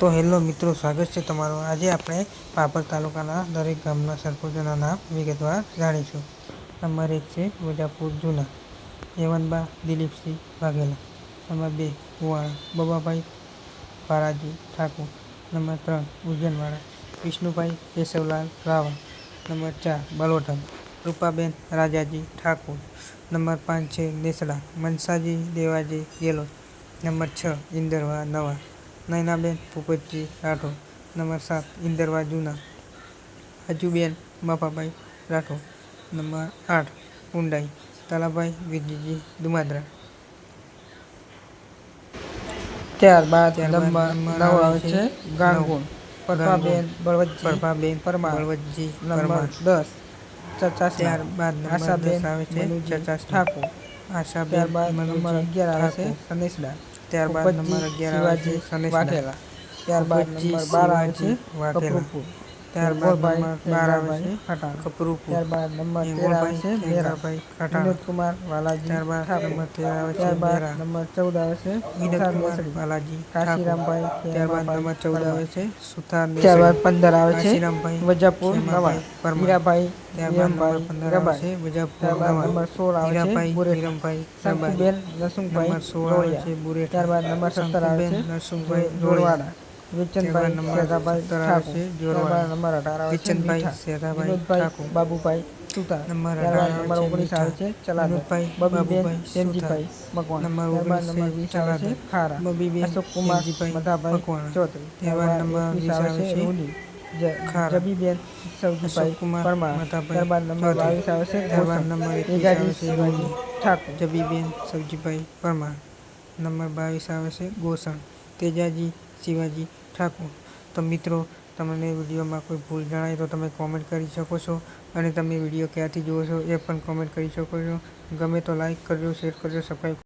તો હેલો મિત્રો, સ્વાગત છે તમારું। આજે આપણે પાપર તાલુકાના દરેક ગામના સરપંચોના નામ વિગતવાર જાણીશું। નંબર 1 છે વજાપુર જૂના, Yavanba Dilipsinh Vaghela. Number 2 Kuvana Bababhai Paraji Thakur. Number 3 Ujjainwada Vishnubhai Keshavlal Raval. Number 4 Balotam Rupaben Rajaji Thakur. Number 5 છે દેસડા મનસાજી દેવાજી ગેલોત। નંબર 6 ઇન્દરવા નવા નયનાબેન ભૂપતજી રાઠોડ। નંબર 7 ઇન્દરવા જૂના હજુબેન બાપાભાઈ રાઠોડ। નંબર 8 ઉંડાઈ તાલાભાઈ વિરજીજી દુમાદ્રા। ત્યારબાદ નંબર 9 આવે છે ગાંગુણ પ્રભાબેન બળવંતજી પરમાર। નંબર 10 ચચાસણા ત્યારબાદ નંબર 10 આશાબેન આવે છે મનુજી ચચાસણા ઠાકુર। આશાબેન ત્યારબાદ નંબર મનુજી 11 આવે છે ઠાકુર। સનેસડા ત્યારબાદ ભૂપતજી નંબર 11 આવે છે શિવાજી સનેસડા વાઘેલા। ત્યારબાદ ભૂપતજી નંબર 12 આવે છે શિવાજી વાઘેલા। કપરૂપુર ત્યારબાદ હેંગોળભાઈ નંબર 12 આવે ખેંગારભાઈ છે ખટાણ। કપરૂપુર ત્યારબાદ નંબર 13 આવે હેંગોળભાઈ છે મેરા ખેંગારભાઈ ખટાણ। વિનોદકુમાર વાલાજી ત્યારબાદ ઠાકોર। નંબર 13 આવે છે ત્યારબાદ મેરા નંબર 14 આવે છે સુથાર વિનોદકુમાર દેસડી વાલાજી ઠાકોર। કાશીરામભાઈ ત્યારબાદ ખેમાભાઈ નંબર 14 પરમાર। આવે છે સુથાર ત્યારબાદ દેસડી 15 આવે છે કાશીરામભાઈ વજાપુર નવા ખેમાભાઈ પરમાર। હીરાભાઈ ત્યારબાદ નંબર વિરમભાઈ 15 આવે રબારી। છે વજાપુર ત્યારબાદ નવા નંબર 16 આવે છે હીરાભાઈ બુરેઠા વિરમભાઈ રબારી। શંકુબેન નરસુંગભાઈ નંબર 16 આવે રોળિયા। છે બુરેઠા ત્યારબાદ નંબર 17 આવે શંકુબેન છે નરસુંગભાઈ રોળિયા। જોરવાડા ત્યારબાદ વેચનભાઈ નંબર શેરાભાઈ 17 આવે ઠાકોર। છે ત્યારબાદ જોરવાડા નંબર 18 આવે છે વિચનભાઈ મીઠા શેરાભાઈ વિનોદભાઈ ઠાકોર। બાબુભાઈ સુતાર। નંબર 18 ત્યારબાદ આવે નંબર છે 19 મીઠા આવે છે ચલાદર વિનોદભાઈ બબીબેન બાબુભાઈ સુથાર। પ્રેમજીભાઈ મકવાણા। નંબર ત્યારબાદ 19 નંબર છે 20 આવે છે ચલાદર ખારા બબીબેન અશોકકુમાર પ્રેમજીભાઈ મધાભાઈ મકવાણા। ચૌધરી। ત્યારબાદ ત્યારબાદ નંબર 21 20 આવે છે રૂલી ખારા જબીબેન સવજીભાઈ અશોકકુમાર પરમાર। મધાભાઈ ત્યારબાદ નંબર ચૌધરી। 22 આવે છે ત્યારબાદ ગોસણ નંબર 21 તેજાજી આવે છે શિવાજી રૂલી ઠાકોર। જબીબેન સવજીભાઈ પરમાર। નંબર 22 આવે છે ગોસણ તેજાજી શિવાજી ઠાકોર। તો મિત્રો, તમને વિડીયોમાં કોઈ ભૂલ જણાય તો તમે કોમેન્ટ કરી શકો છો, અને તમે વિડીયો ક્યાંથી જુઓ છો એ પણ કોમેન્ટ કરી શકો છો। ગમે તો લાઈક કરજો, શેર કરજો, સબસ્ક્રાઈબ